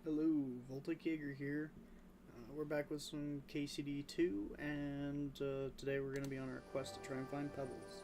Hello, Voltic here. We're back with some KCD2, and today we're going to be on our quest to try and find pebbles.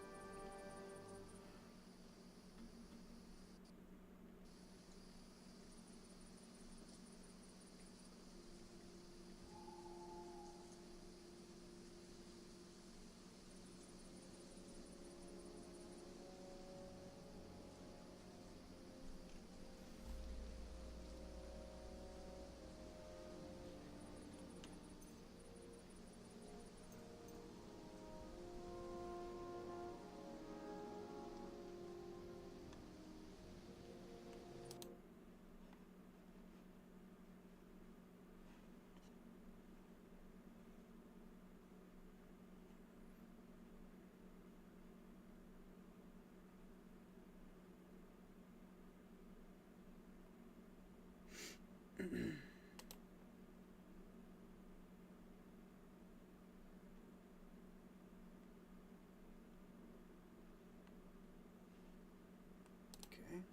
Okay.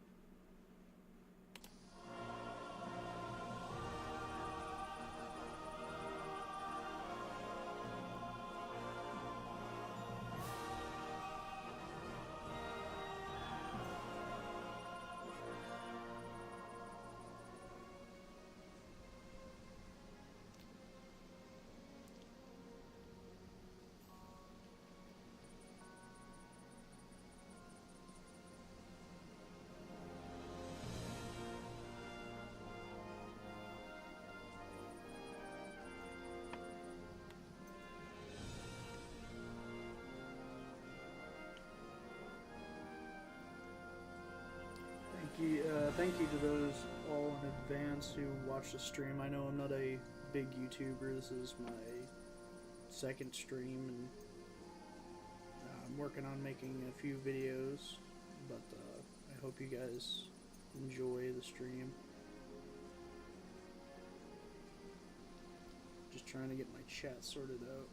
Thank you to those all in advance who watched the stream. I know I'm not a big YouTuber. This is my second stream, and I'm working on making a few videos, but I hope you guys enjoy the stream. Just trying to get my chat sorted out.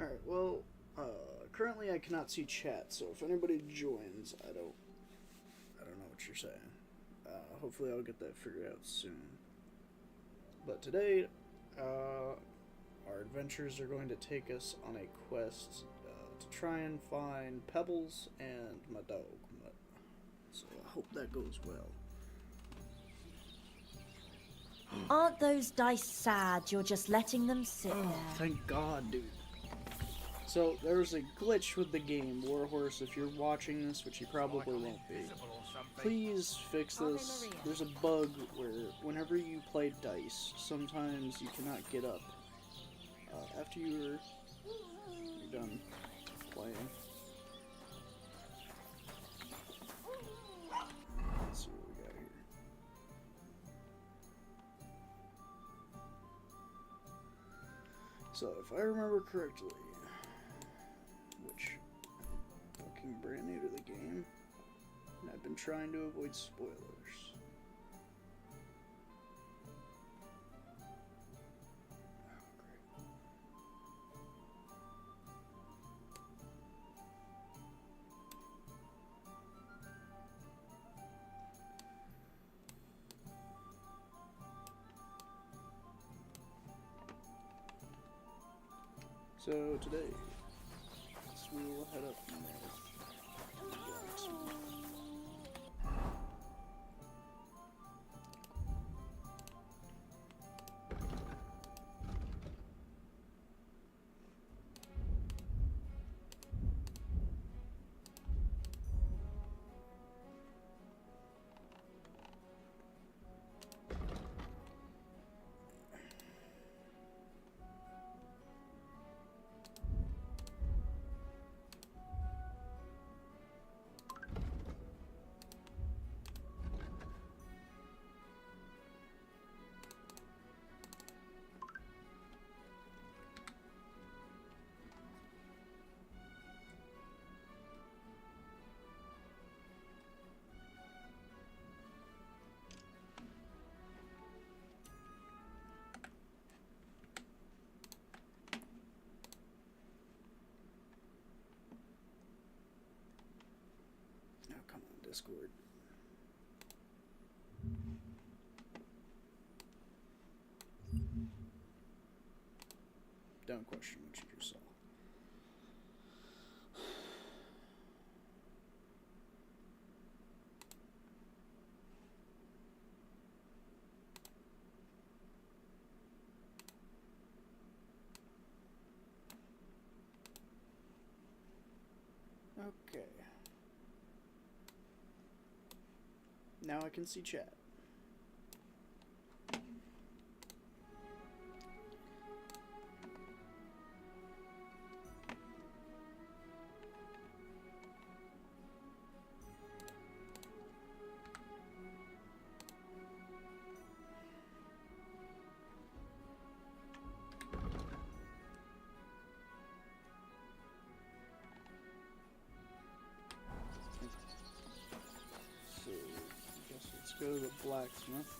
Alright, well, currently I cannot see chat, so if anybody joins, I don't know what you're saying. Hopefully I'll get that figured out soon. But today, our adventures are going to take us on a quest to try and find pebbles and my dog. So I hope that goes well. Aren't those dice sad? You're just letting them sit there. Thank God, dude. So, there's a glitch with the game, Warhorse. If you're watching this, which you probably won't be, please fix this. There's a bug where whenever you play dice, sometimes you cannot get up after you're done playing. Let's see what we got here. So, if I remember correctly, which I'm fucking brand new to the game, and I've been trying to avoid spoilers. So today, we will head up north. Oh, come on, Discord. Don't question what you just saw. Okay. Now I can see chat. So, I guess let's go to the blacksmith.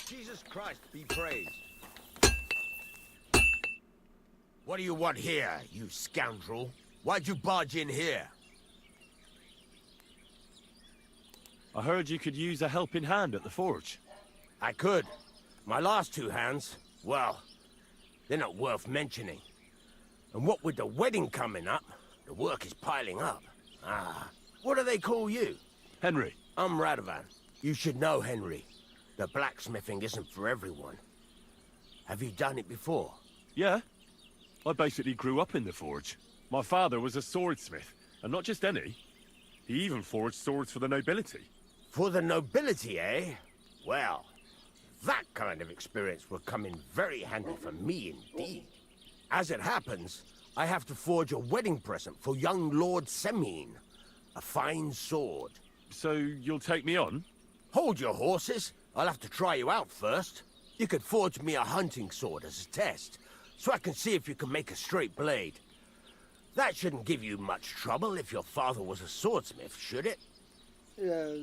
Jesus Christ be praised. What do you want here, you scoundrel? Why'd you barge in here? I heard you could use a helping hand at the forge. I could. My last two hands, well, they're not worth mentioning. And what with the wedding coming up, the work is piling up. Ah, what do they call you? Henry. I'm Radovan. You should know, Henry. The blacksmithing isn't for everyone. Have you done it before? Yeah. I basically grew up in the forge. My father was a swordsmith, and not just any. He even forged swords for the nobility. For the nobility, eh? Well, that kind of experience will come in very handy for me indeed. As it happens, I have to forge a wedding present for young Lord Semine. A fine sword. So you'll take me on? Hold your horses. I'll have to try you out first. You could forge me a hunting sword as a test, so I can see if you can make a straight blade. That shouldn't give you much trouble if your father was a swordsmith, should it? Yeah.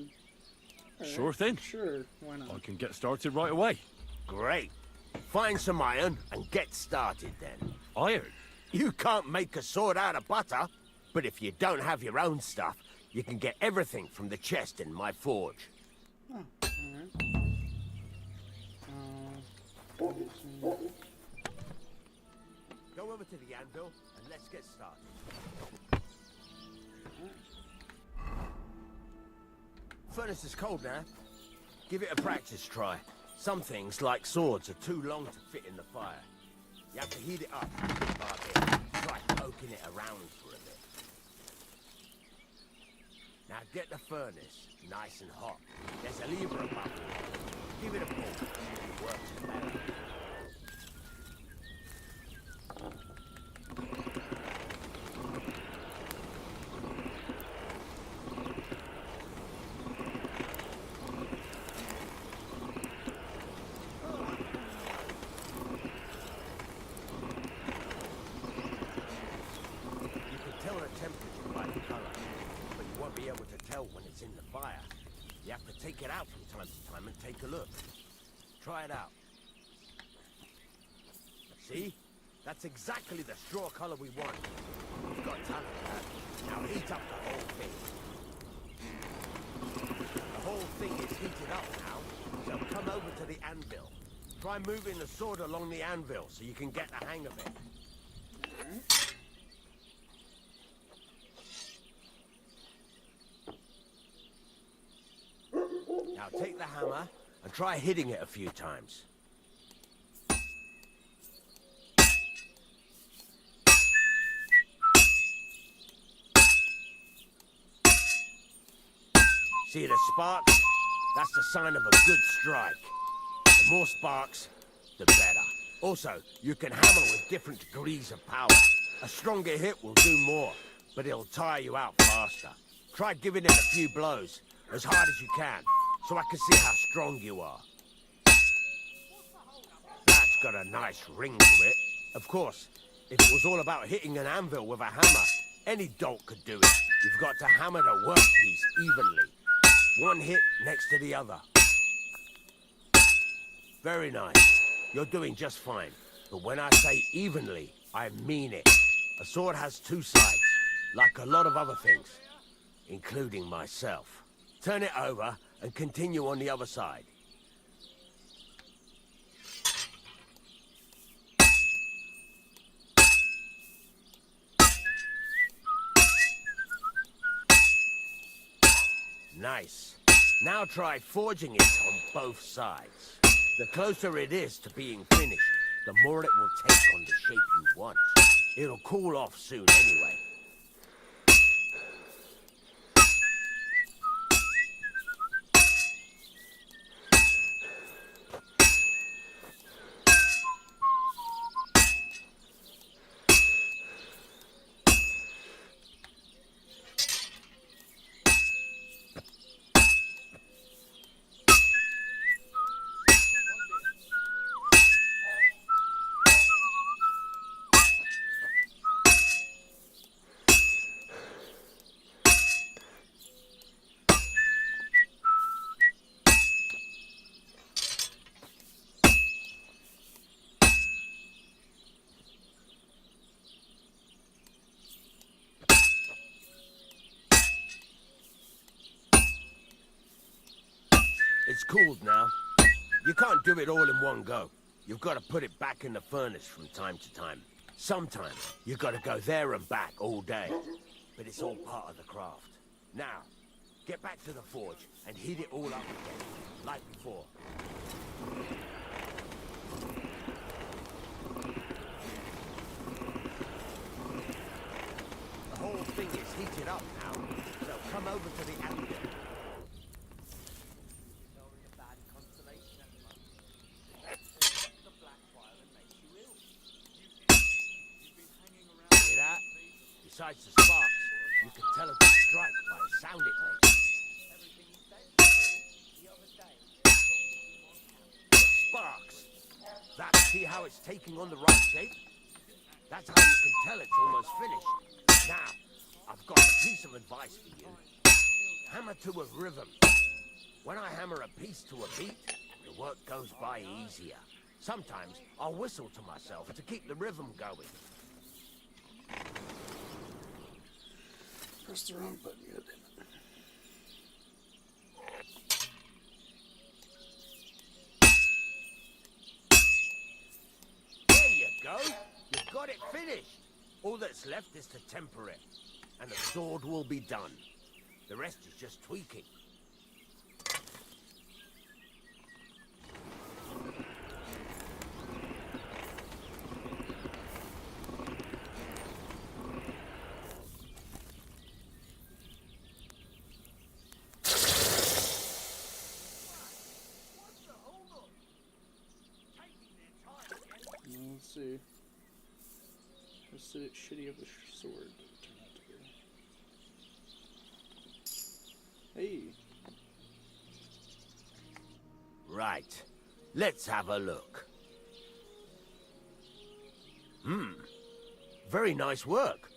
Sure thing. Sure, why not? I can get started right away. Great. Find some iron and get started then. Iron? You can't make a sword out of butter, but if you don't have your own stuff, you can get everything from the chest in my forge. Oh, alright. Go over to the anvil and let's get started. Furnace is cold now. Give it a practice try. Some things, like swords, are too long to fit in the fire. You have to heat it up bit by bit. Try poking it around for a bit. Now get the furnace nice and hot. There's a lever above it. Give it a pull. It works better. You have to take it out from time to time and take a look. Try it out. See? That's exactly the straw color we want. You've got talent, lad. Now heat up the whole thing. The whole thing is heated up now, so come over to the anvil. Try moving the sword along the anvil so you can get the hang of it. Now take the hammer and try hitting it a few times. See the sparks? That's the sign of a good strike. The more sparks, the better. Also, you can hammer with different degrees of power. A stronger hit will do more, but it'll tire you out faster. Try giving it a few blows, as hard as you can, so I can see how strong you are. That's got a nice ring to it. Of course, if it was all about hitting an anvil with a hammer, any dolt could do it. You've got to hammer the workpiece evenly. One hit next to the other. Very nice. You're doing just fine. But when I say evenly, I mean it. A sword has two sides, like a lot of other things, including myself. Turn it over and continue on the other side. Nice. Now try forging it on both sides. The closer it is to being finished, the more it will take on the shape you want. It'll cool off soon anyway. It's cooled now. You can't do it all in one go. You've got to put it back in the furnace from time to time. Sometimes you've got to go there and back all day. But it's all part of the craft. Now, get back to the forge and heat it all up again, like before. The whole thing is heated up now, so come over to the anvil. Besides the sparks, you can tell a good strike by the sound it makes. The sparks! See how it's taking on the right shape? That's how you can tell it's almost finished. Now, I've got a piece of advice for you. Hammer to a rhythm. When I hammer a piece to a beat, the work goes by easier. Sometimes I'll whistle to myself to keep the rhythm going. Pressed the wrong button, goddammit. There you go. You've got it finished. All that's left is to temper it, and the sword will be done. The rest is just tweaking. Let's see. How shitty of a sword did it turn out to be? Hey. Right. Let's have a look. Very nice work.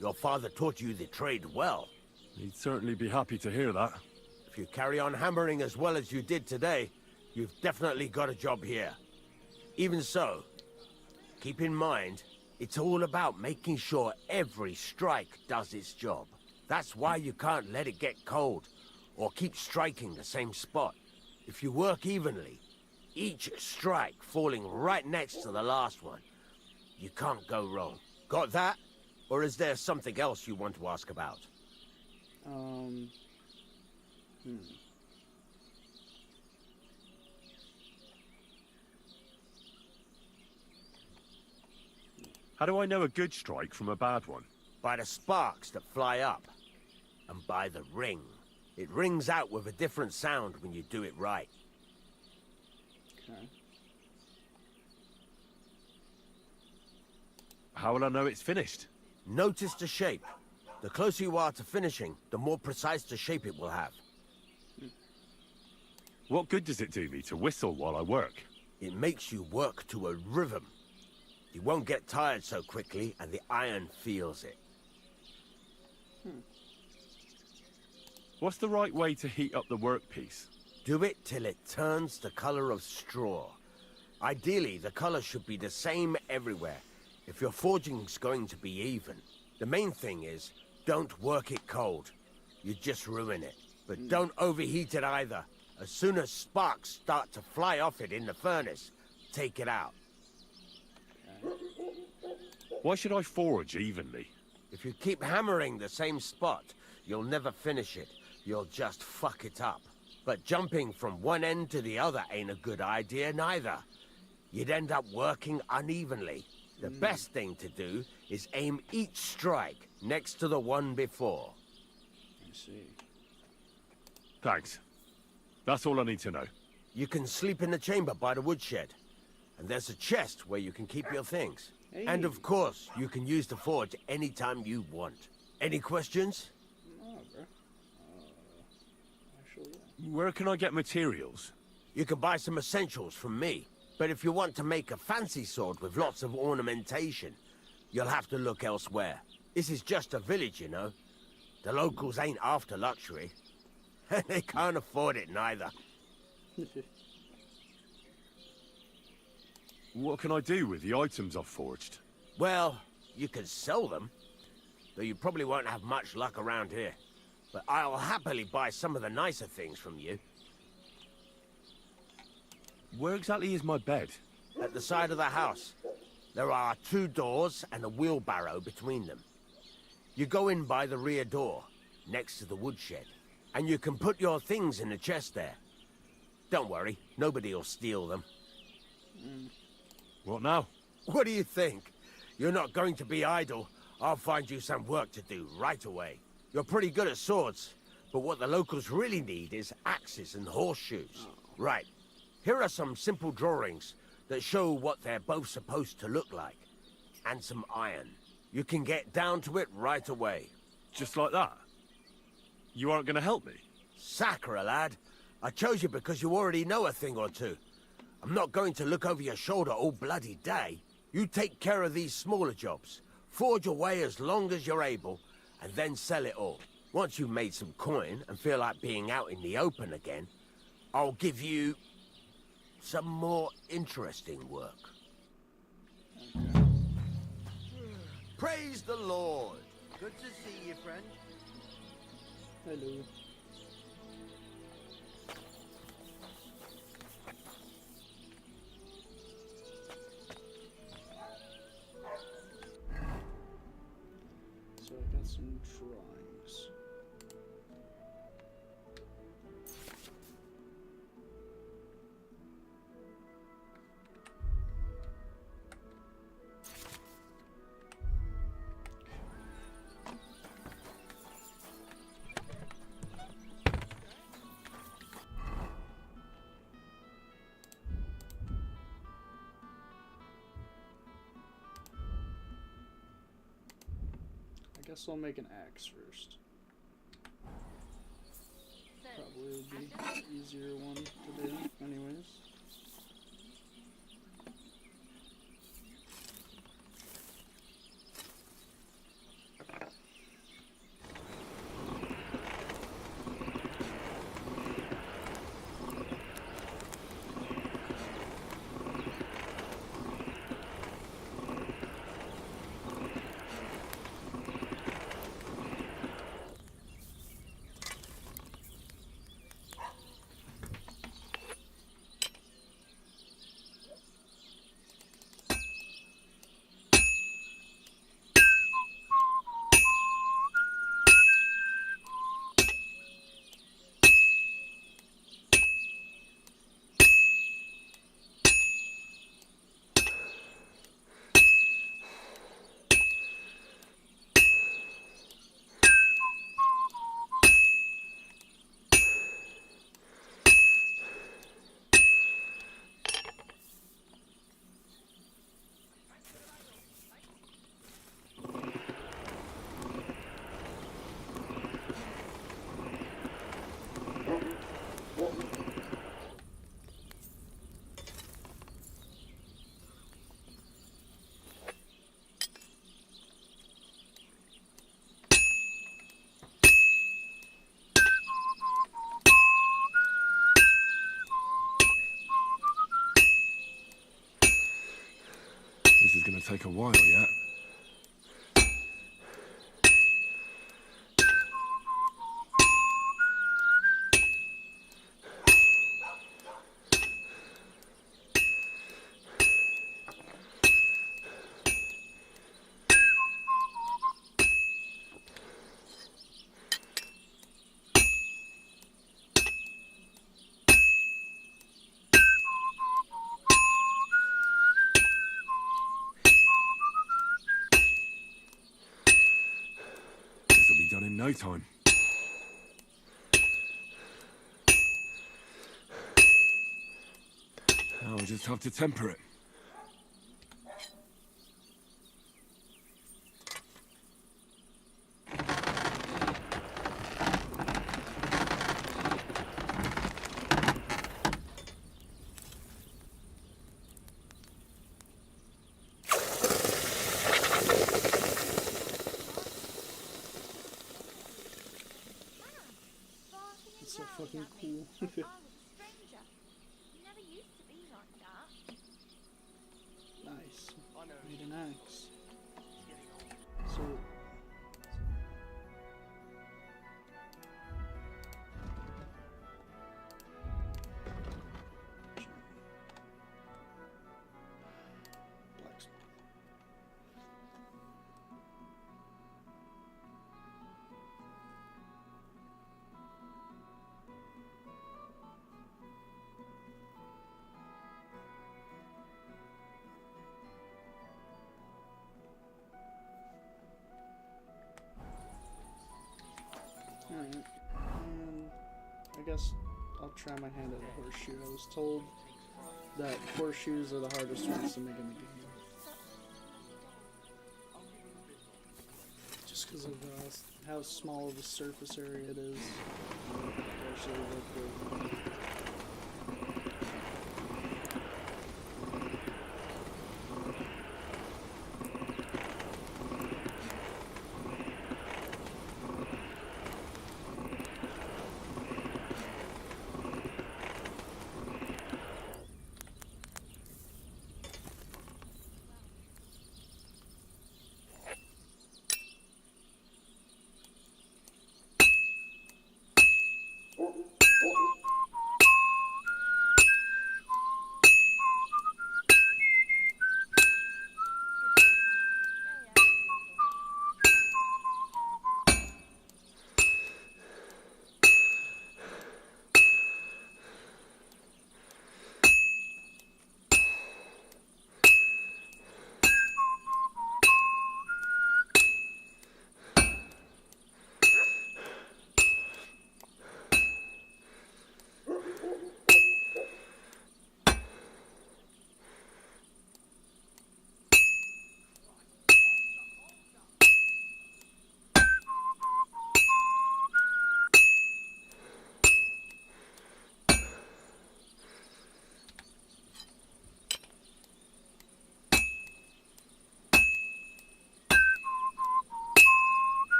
Your father taught you the trade well. He'd certainly be happy to hear that. If you carry on hammering as well as you did today, you've definitely got a job here. Even so, Keep in mind, it's all about making sure every strike does its job. That's why you can't let it get cold, or keep striking the same spot. If you work evenly, each strike falling right next to the last one, you can't go wrong. Got that? Or is there something else you want to ask about? How do I know a good strike from a bad one? By the sparks that fly up. And by the ring. It rings out with a different sound when you do it right. Okay. How will I know it's finished? Notice the shape. The closer you are to finishing, the more precise the shape it will have. What good does it do me to whistle while I work? It makes you work to a rhythm. You won't get tired so quickly, and the iron feels it. What's the right way to heat up the workpiece? Do it till it turns the color of straw. Ideally, the color should be the same everywhere, if your forging's going to be even. The main thing is, don't work it cold. You just ruin it. But don't overheat it either. As soon as sparks start to fly off it in the furnace, take it out. Why should I forge evenly? If you keep hammering the same spot, you'll never finish it. You'll just fuck it up. But jumping from one end to the other ain't a good idea neither. You'd end up working unevenly. The best thing to do is aim each strike next to the one before. I see. Thanks. That's all I need to know. You can sleep in the chamber by the woodshed. And there's a chest where you can keep your things. Hey. And of course, you can use the forge anytime you want. Any questions? Oh, bro. Actually, yeah. Where can I get materials? You can buy some essentials from me. But if you want to make a fancy sword with lots of ornamentation, you'll have to look elsewhere. This is just a village, you know. The locals ain't after luxury. They can't afford it neither. What can I do with the items I've forged? Well, you can sell them, though you probably won't have much luck around here. But I'll happily buy some of the nicer things from you. Where exactly is my bed? At the side of the house, there are 2 doors and a wheelbarrow between them. You go in by the rear door, next to the woodshed, and you can put your things in the chest there. Don't worry, nobody'll steal them. What now? What do you think? You're not going to be idle. I'll find you some work to do right away. You're pretty good at swords, but what the locals really need is axes and horseshoes. Right. Here are some simple drawings that show what they're both supposed to look like. And some iron. You can get down to it right away. Just like that? You aren't going to help me? Sacre, lad. I chose you because you already know a thing or two. I'm not going to look over your shoulder all bloody day. You take care of these smaller jobs. Forge away as long as you're able, and then sell it all. Once you've made some coin and feel like being out in the open again, I'll give you some more interesting work. Okay. Praise the Lord. Good to see you, friend. Hello. So I got some drawings. I guess I'll make an axe first. Probably would be the easier one to do, anyways. This is gonna take a while yet. This'll be done in no time. I'll just have to temper it. It's so fucking cool. Nice. Made an axe. So. Blacksmith. Alright, I guess I'll try my hand at a horseshoe. I was told that horseshoes are the hardest ones to make in the game. Just because of how small of a surface area it is. Actually, like the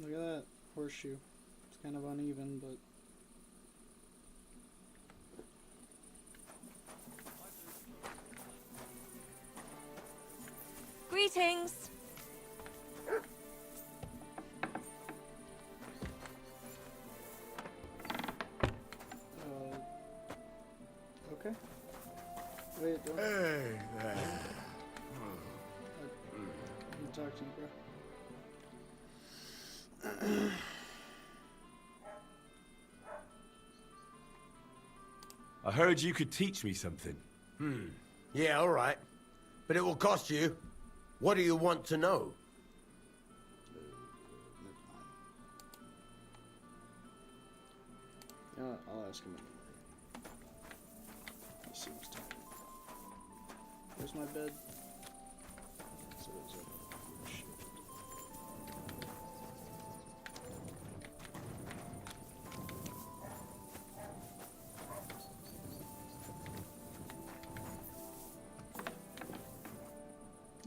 Look at that horseshoe. It's kind of uneven, but Greetings. okay. Wait, don't. Hey, there. I'm talking to you, bro. I heard you could teach me something. Yeah, all right. But it will cost you. What do you want to know? You know what? I'll ask him anyway. He seems tired. Where's my bed? So there's a shit.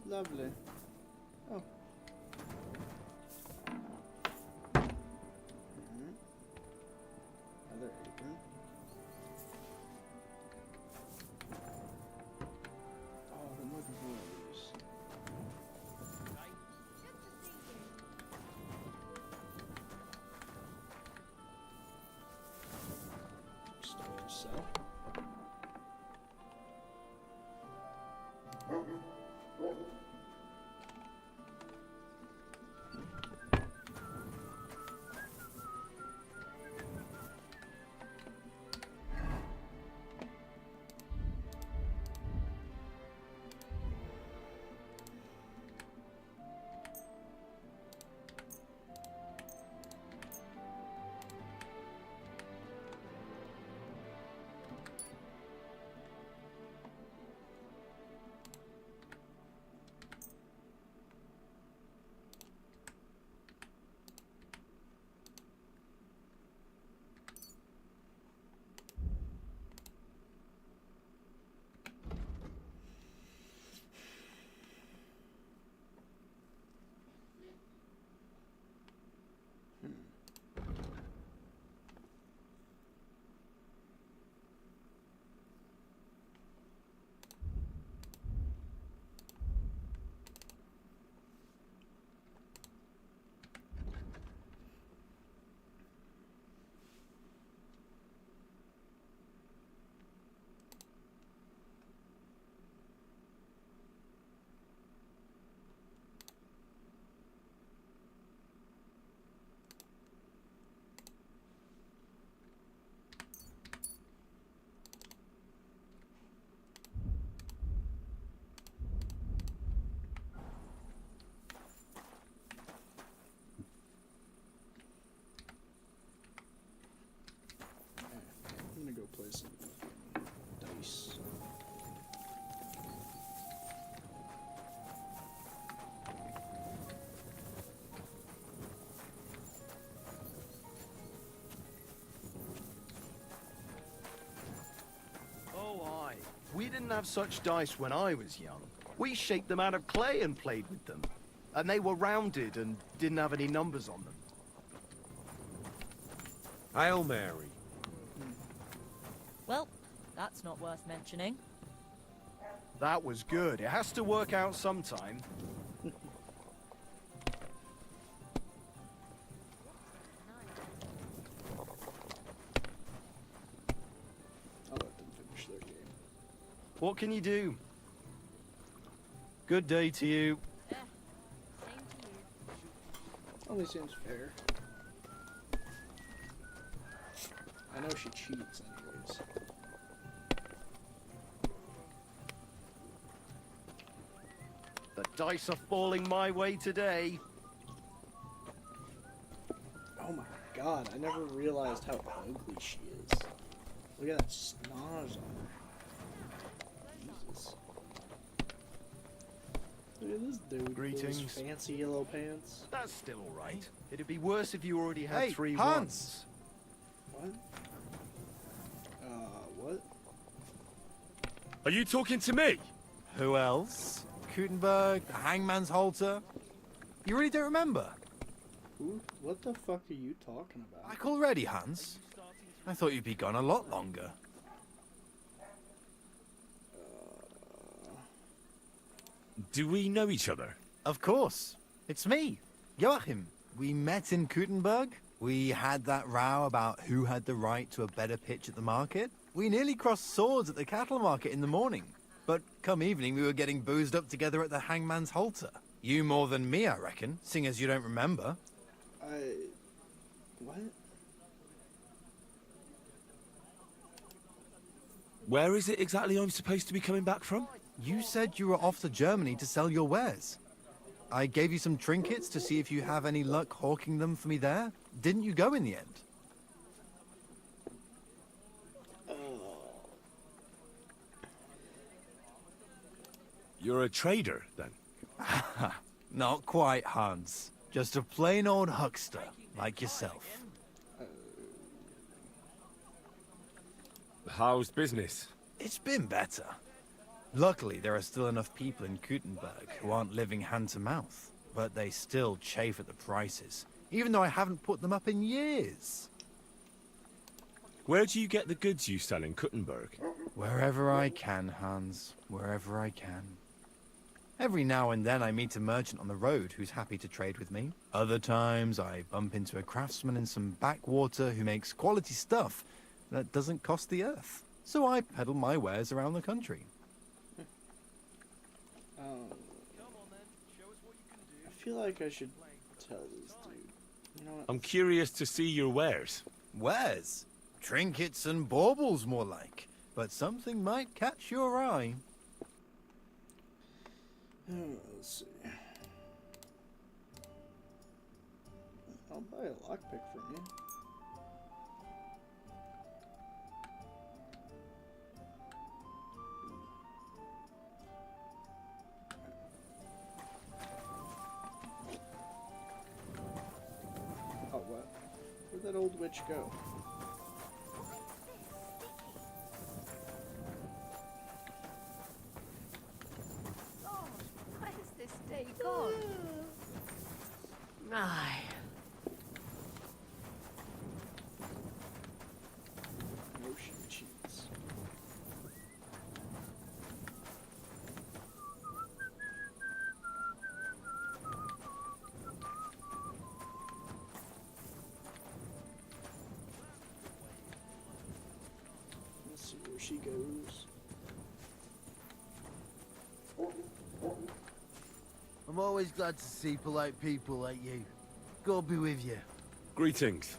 Lovely. Oh. Another apron. Oh, I've been looking for one of these. Stuff to sell. I'm gonna go play some dice. Oh, aye. We didn't have such dice when I was young. We shaped them out of clay and played with them. And they were rounded and didn't have any numbers on them. Hail Mary. Well, that's not worth mentioning. That was good. It has to work out sometime. I'll let them finish their game. What can you do? Good day to you. Only seems fair. I know she cheats anyways. The dice are falling my way today. Oh my god, I never realized how ugly she is. Look at that schnoz on her. Jesus. Look at this dude with Greetings. his fancy yellow pants. That's still all right. It'd be worse if you already had Hey, 3 Hans! ones. What? What? Are you talking to me? Who else? Gutenberg, the Hangman's Halter. You really don't remember? Who? What the fuck are you talking about? Back already, Hans? I thought you'd be gone a lot longer. Do we know each other? Of course. It's me, Joachim. We met in Gutenberg. We had that row about who had the right to a better pitch at the market. We nearly crossed swords at the cattle market in the morning. But come evening, we were getting boozed up together at the hangman's halter. You more than me, I reckon, seeing as you don't remember. What? Where is it exactly I'm supposed to be coming back from? You said you were off to Germany to sell your wares. I gave you some trinkets to see if you have any luck hawking them for me there. Didn't you go in the end? You're a trader, then? Not quite, Hans. Just a plain old huckster, like yourself. How's business? It's been better. Luckily, there are still enough people in Gutenberg who aren't living hand to mouth, but they still chafe at the prices, even though I haven't put them up in years. Where do you get the goods you sell in Kuttenberg? Wherever I can, Hans. Wherever I can. Every now and then I meet a merchant on the road who's happy to trade with me. Other times I bump into a craftsman in some backwater who makes quality stuff that doesn't cost the earth. So I peddle my wares around the country. I feel like I should tell this dude. You know what? I'm curious to see your wares. Wares? Trinkets and baubles, more like. But something might catch your eye. Let's see. I'll buy a lockpick from you. Oh, what? Where'd that old witch go? Where's this day gone? Aye. No, she cheats. Let's see where she goes. I'm always glad to see polite people like you. God be with you. Greetings.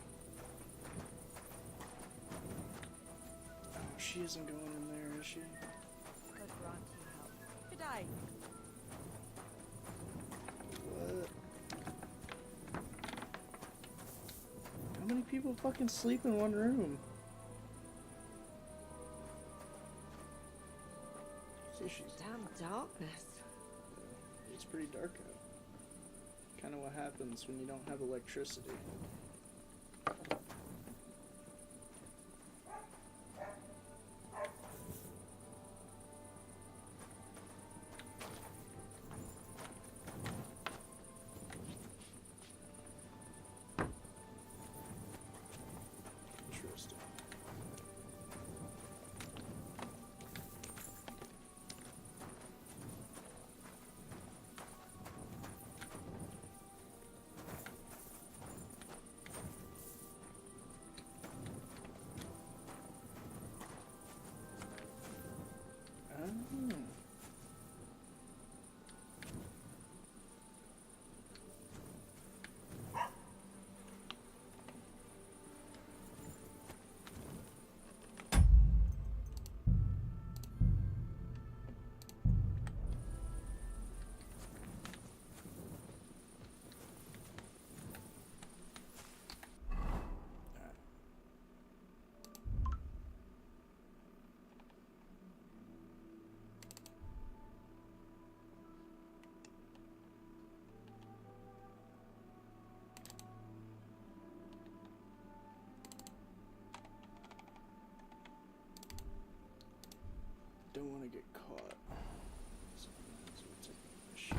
Oh, she isn't going in there, is she? God grant you help. Good day. What? How many people fucking sleep in one room? So she's... Damn darkness. It's pretty dark out. Kind of what happens when you don't have electricity. Interesting. Oh. Don't want to get caught. So we'll take the fish.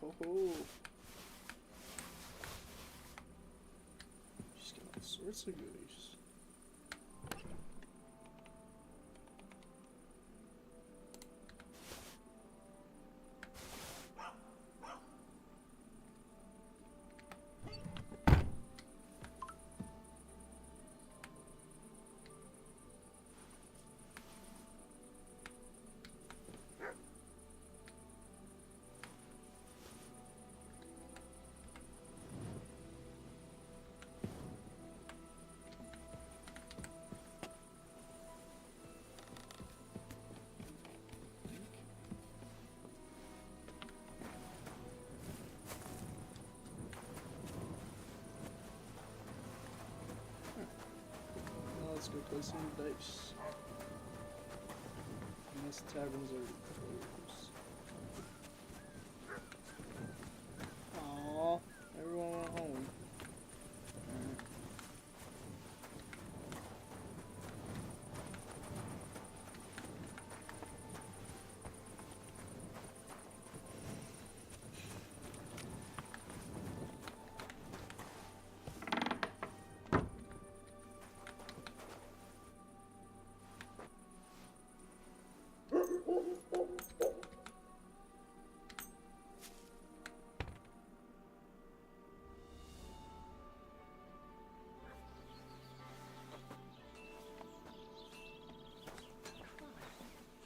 Ho ho. What's the goodies? Now let's go play some dice. Unless taverns are closed. Aww, everyone went home. Alright.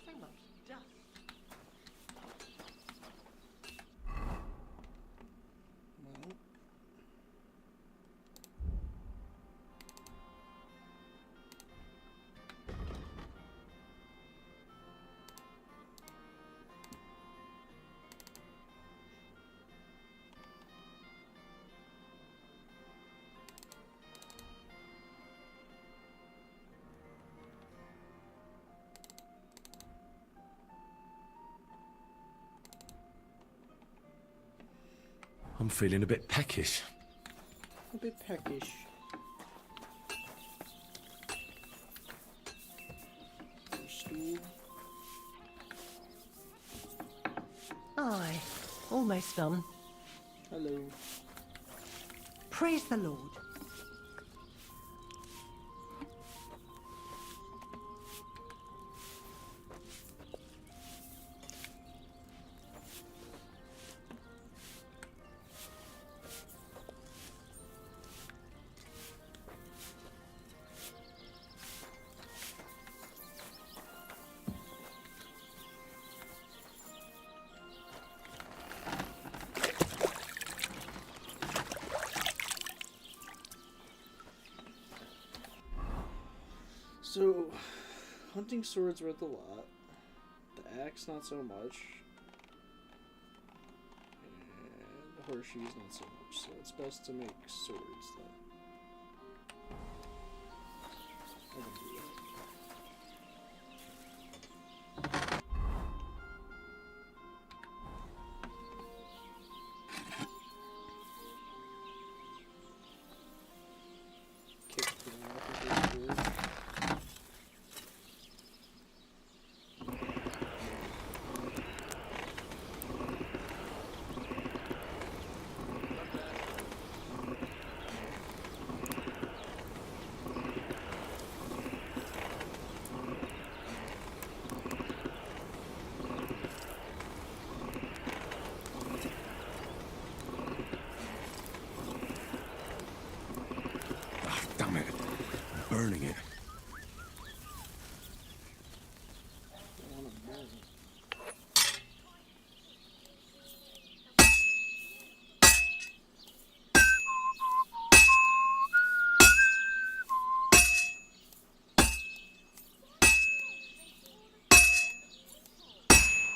So much dust. Well, I'm feeling a bit peckish. a bit peckish. Stool. Aye, almost done. Hello. Praise the Lord. So, hunting sword's worth a lot. The axe, not so much. And the horseshoes, not so much. So it's best to make swords then. I can do that. Kick the rock with this sword. Ah, damn it. I'm burning it. I wanna burn.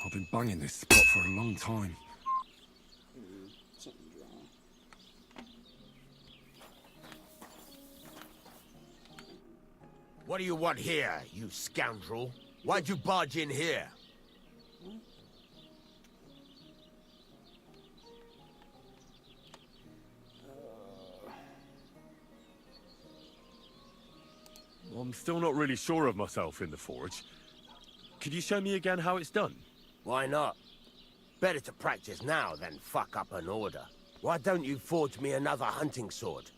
I've been banging this spot for a long time. Something's wrong. What do you want here, you scoundrel? Why'd you barge in here? I'm still not really sure of myself in the forge. Could you show me again how it's done? Why not? Better to practice now than fuck up an order. Why don't you forge me another hunting sword?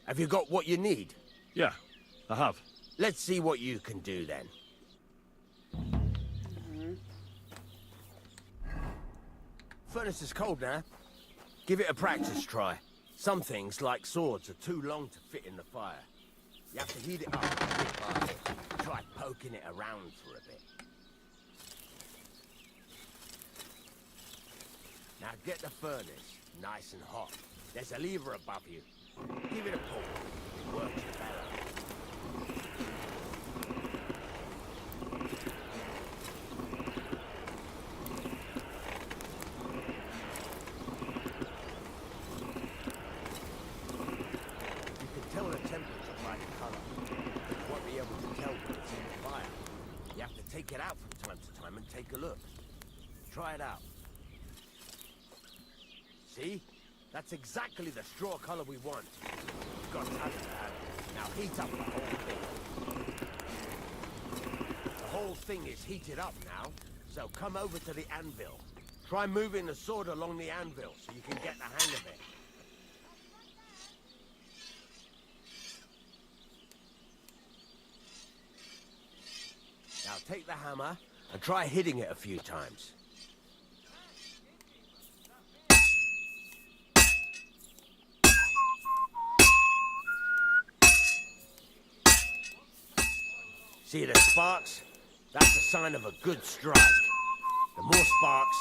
Have you got what you need? Yeah, I have. Let's see what you can do then. Furnace is cold now. Give it a practice try. Some things, like swords, are too long to fit in the fire. You have to heat it up bit by bit. Try poking it around for a bit. Now get the furnace nice and hot. There's a lever above you. Give it a pull. It works better. You can tell the temperature by the color. But you won't be able to tell when it's in the fire. You have to take it out from time to time and take a look. Try it out. See? That's exactly the straw color we want. We've got time to have it. Now heat up the whole thing. The whole thing is heated up now, so come over to the anvil. Try moving the sword along the anvil so you can get the hang of it. Now take the hammer and try hitting it a few times. See the sparks? That's a sign of a good strike. The more sparks,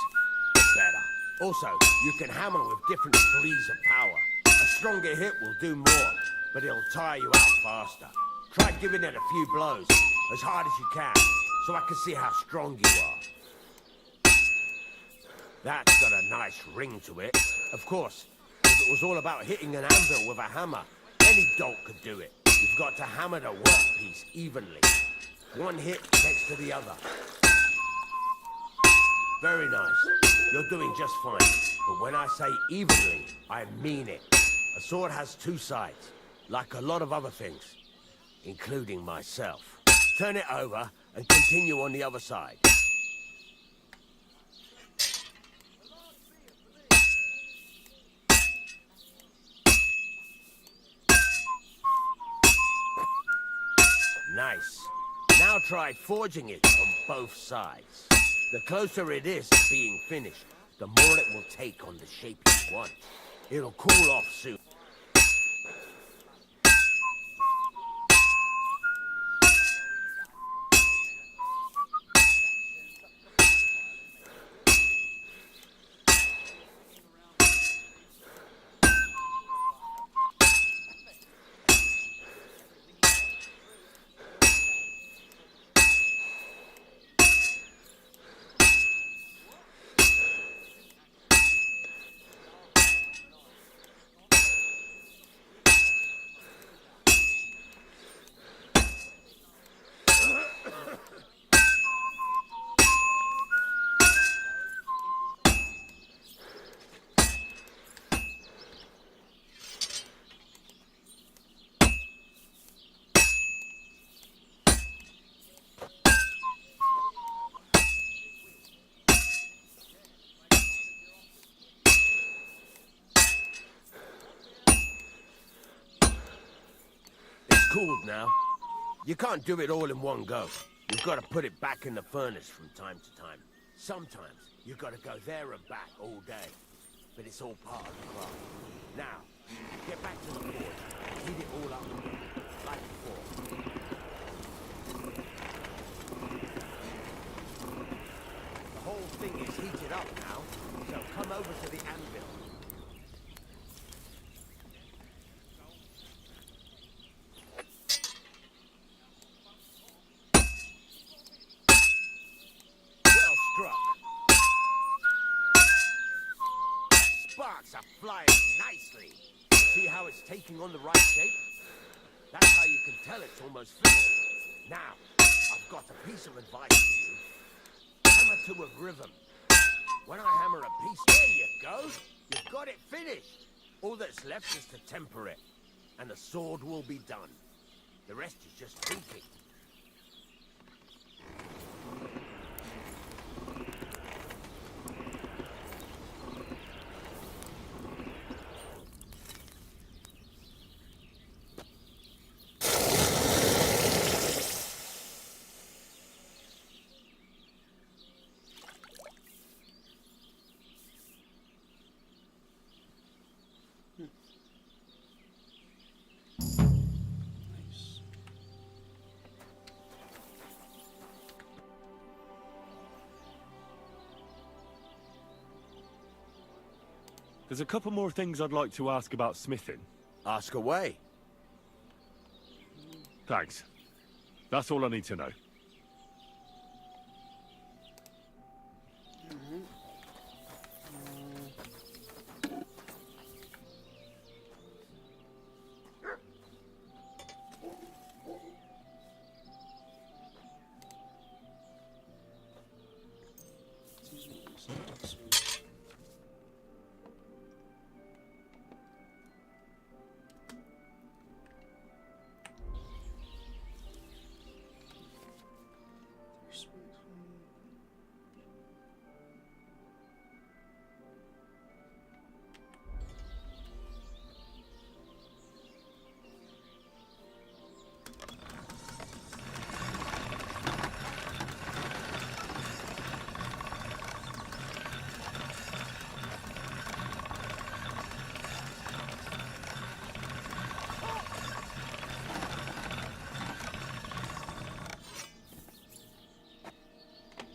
the better. Also, you can hammer with different degrees of power. A stronger hit will do more, but it'll tire you out faster. Try giving it a few blows, as hard as you can, so I can see how strong you are. That's got a nice ring to it. Of course, if it was all about hitting an anvil with a hammer, any dolt could do it. You've got to hammer the workpiece evenly. One hit next to the other. Very nice. You're doing just fine. But when I say evenly, I mean it. A sword has two sides, like a lot of other things, including myself. Turn it over and continue on the other side. Nice. Now try forging it on both sides. The closer it is to being finished, the more it will take on the shape you want. It'll cool off soon. Cooled now. You can't do it all in one go. You've got to put it back in the furnace from time to time. Sometimes you've got to go there and back all day. But it's all part of the craft. Now, get back to the forge and heat it all up again, like before. The whole thing is heated up now, so come over to the anvil. Sparks are flying nicely. See how it's taking on the right shape? That's how you can tell it's almost finished. Now, I've got a piece of advice for you. Hammer to a rhythm. When I hammer a piece, there you go. You've got it finished. All that's left is to temper it, and the sword will be done. The rest is just tweaking. There's a couple more things I'd like to ask about smithing. Ask away. Thanks. That's all I need to know.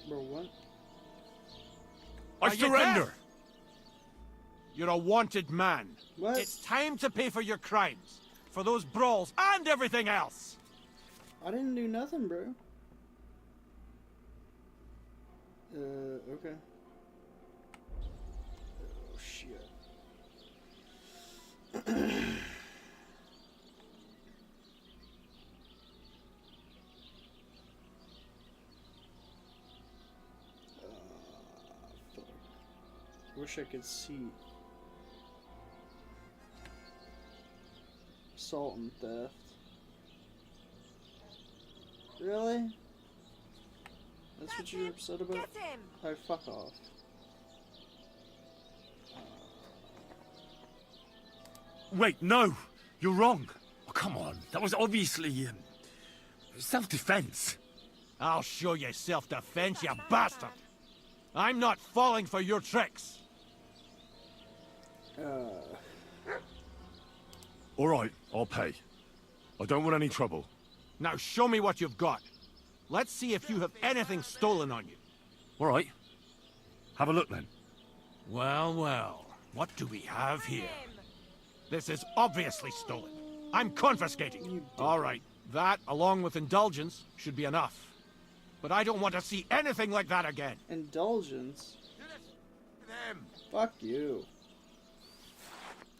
Bro, what? I Are you surrender! deaf? You're a wanted man. What? It's time to pay for your crimes. For those brawls and everything else. I didn't do nothing, bro. Okay. Oh, shit. Fuck. Wish I could see. Assault and theft. Really? That's what you're upset about? Get him! Oh, fuck off. Wait, no! You're wrong! Oh, come on, that was obviously, self-defense. I'll show you self-defense, you bastard. I'm not falling for your tricks. All right, I'll pay. I don't want any trouble. Now show me what you've got. Let's see if you have anything stolen on you. All right. Have a look, then. Well, well. What do we have here? This is obviously stolen. I'm confiscating. All right. That, along with indulgence, should be enough. But I don't want to see anything like that again. Indulgence? Them. Fuck you.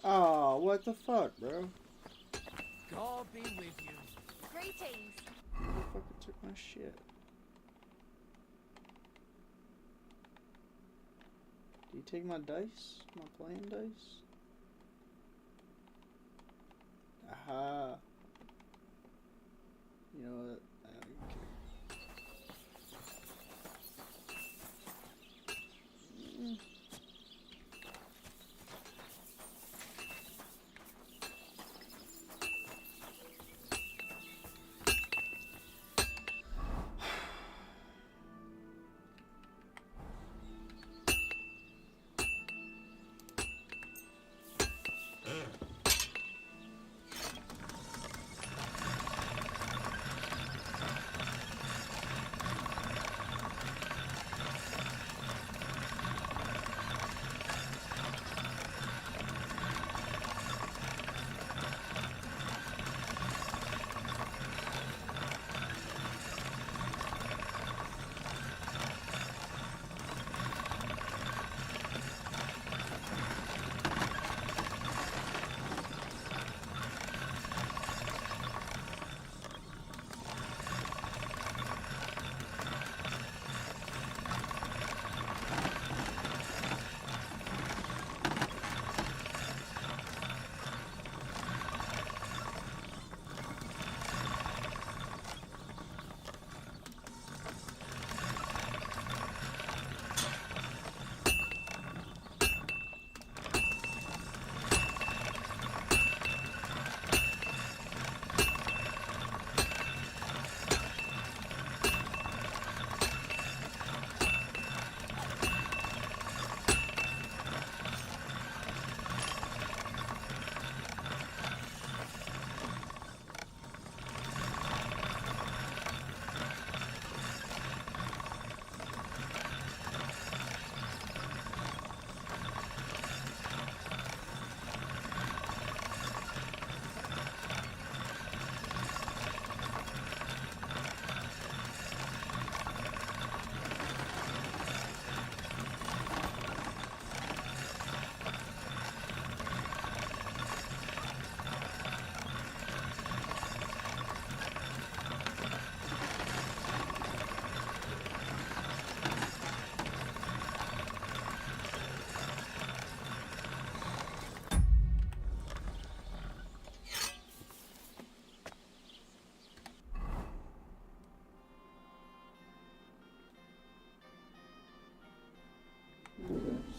Oh, what the fuck, bro? God be with you. Greetings. Who fucking took my shit? Do you take my dice? My playing dice? Aha. You know what? I don't care.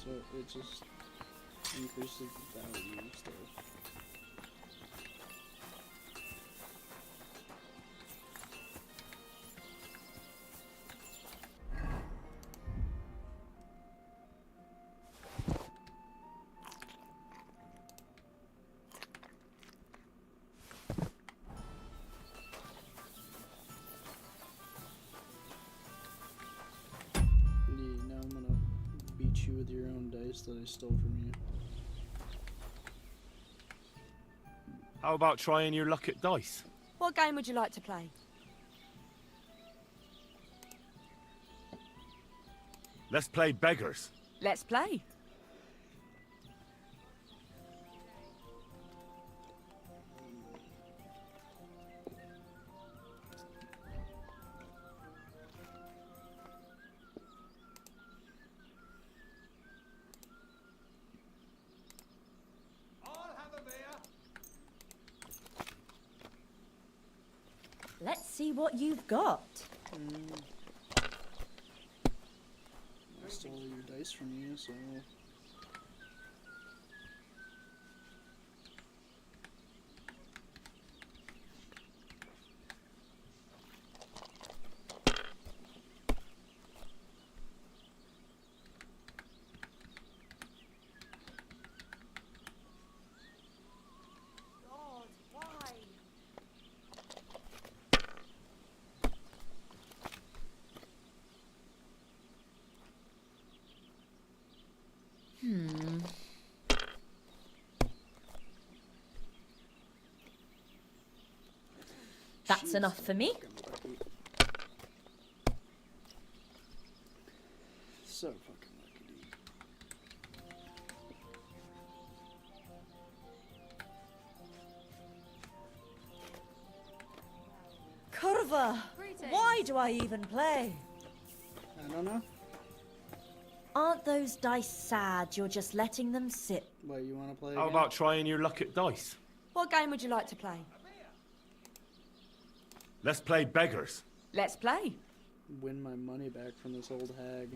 so it just increases the value of stuff. Now I'm gonna beat you with your own dice that I stole from you. How about trying your luck at dice? What game would you like to play? Let's play beggars. Let's play. Let's see what you've got. I stole your dice from you, so... God, why? That's enough for me. So fucking lucky, dude. Curva! Why do I even play? I don't know. Aren't those dice sad you're just letting them sit? What, you wanna play How again? about trying your luck at dice? What game would you like to play? Let's play beggars. Let's play. Win my money back from this old hag.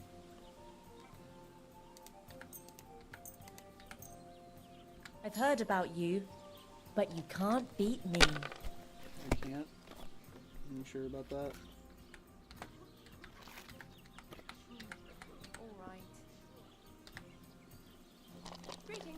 I've heard about you, but you can't beat me. I can't. You sure about that? All right. Greetings.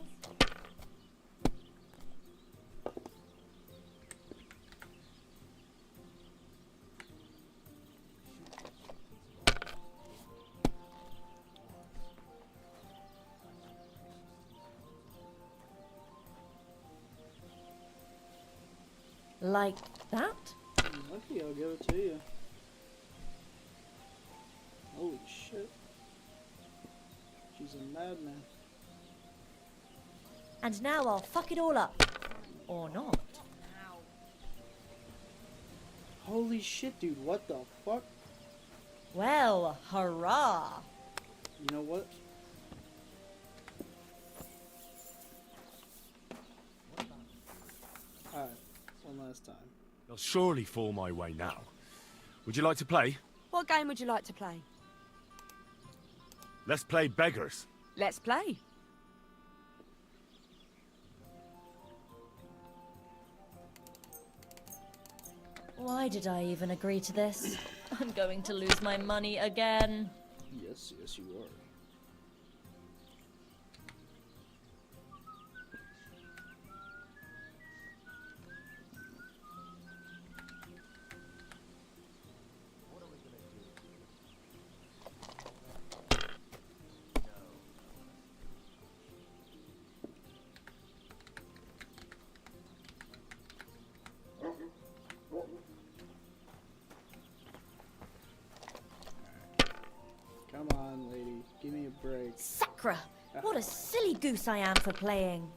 Like that? Lucky, I'll give it to you. Holy shit. She's a madman. And now I'll fuck it all up. Or not. Holy shit, dude, what the fuck? Well, hurrah! You know what? Alright, one last time. They'll surely fall my way now. Would you like to play? What game would you like to play? Let's play beggars. Let's play. Why did I even agree to this? I'm going to lose my money again. Yes, yes, you are. Come on, lady. Give me a break. Sacra! What a silly goose I am for playing.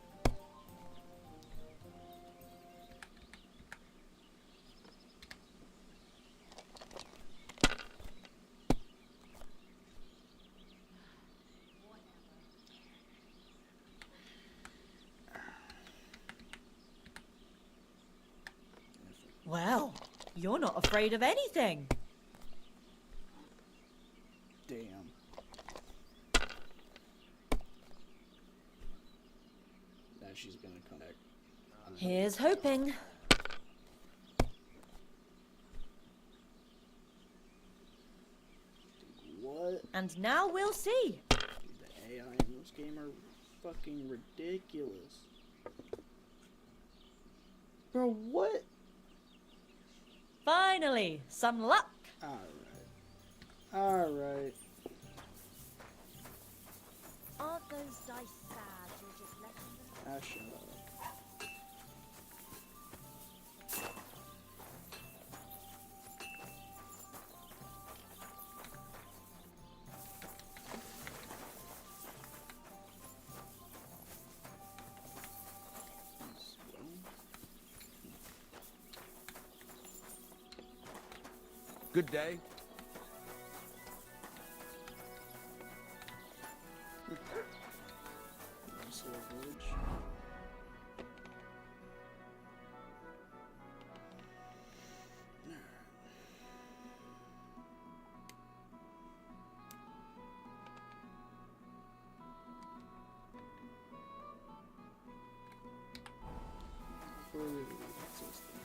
Well, you're not afraid of anything. Damn. she's gonna come back. Here's hoping. What? And now we'll see. Dude, the AI in this game are fucking ridiculous. Bro, what? Finally, some luck. Alright. Aren't those dice sad? You're just letting them... Shut up. Good day. Nice little village. Before we leave, what's this thing?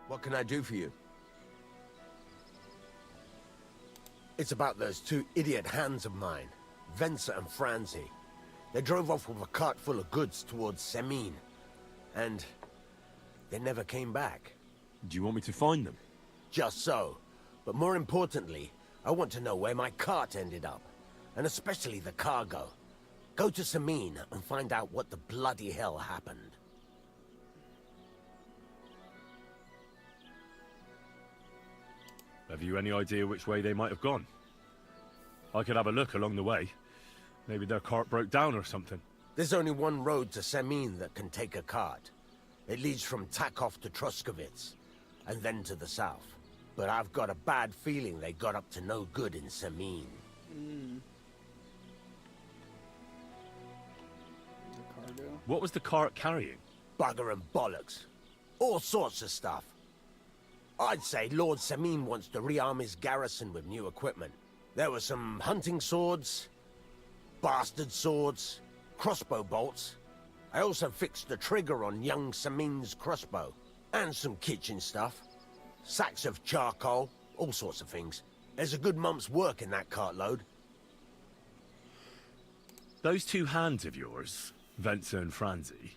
What can I do for you? It's about those two idiot hands of mine, Venser and Franzi. They drove off with a cart full of goods towards Semine, and they never came back. Do you want me to find them? Just so. But more importantly, I want to know where my cart ended up, and especially the cargo. Go to Semine and find out what the bloody hell happened. Have you any idea which way they might have gone? I could have a look along the way. Maybe their cart broke down or something. There's only one road to Semine that can take a cart. It leads from Takov to Troskovitz, and then to the south. But I've got a bad feeling they got up to no good in Semine. The cargo? What was the cart carrying? Bugger and bollocks. All sorts of stuff. I'd say Lord Semine wants to rearm his garrison with new equipment. There were some hunting swords, bastard swords, crossbow bolts. I also fixed the trigger on young Semine's crossbow. And some kitchen stuff. Sacks of charcoal, all sorts of things. There's a good month's work in that cartload. Those two hands of yours, Venser and Franzi,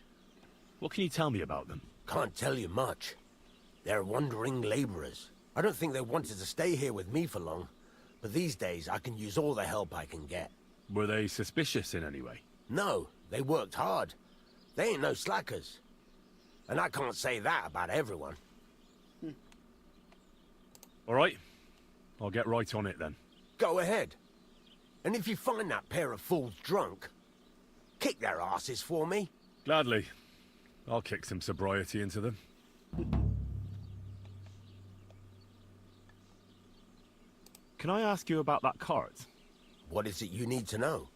what can you tell me about them? Can't tell you much. They're wandering laborers. I don't think they wanted to stay here with me for long, but these days I can use all the help I can get. Were they suspicious in any way? No, they worked hard. They ain't no slackers. And I can't say that about everyone. All right, I'll get right on it then. Go ahead. And if you find that pair of fools drunk, kick their asses for me. Gladly. I'll kick some sobriety into them. Can I ask you about that cart? What is it you need to know?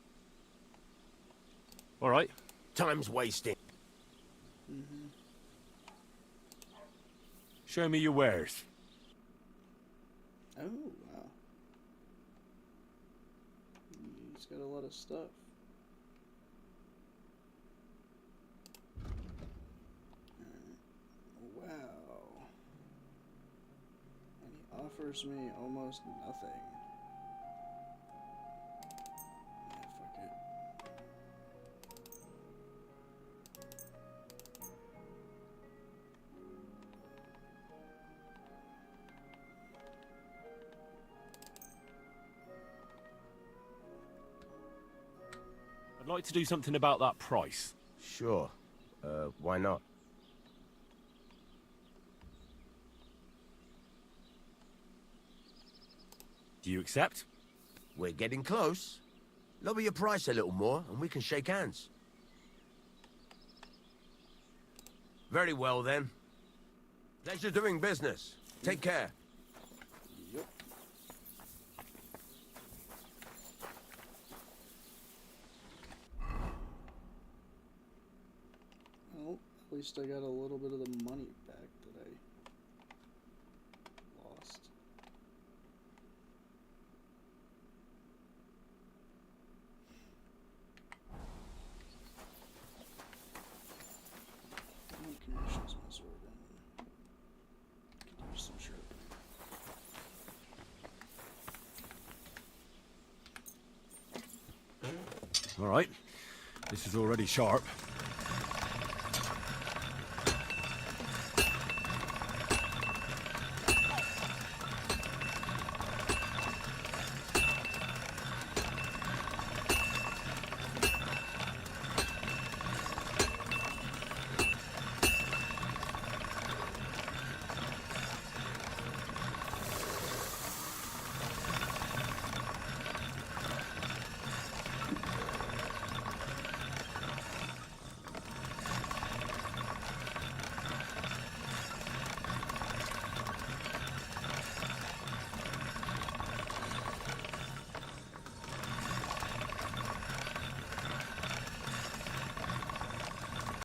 All right. Time's wasting. Show me your wares. Oh, wow. He's got a lot of stuff. Wow. And he offers me almost nothing. Yeah, fuck it. I'd like to do something about that price. Sure. Why not? Do you accept? We're getting close. Lower your price a little more, and we can shake hands. Very well, then. Pleasure doing business. Take care. Yep. Well, at least I got a little bit of the money back that I lost. What conditions my sword in? Could use some sharpening. All right. This is already sharp.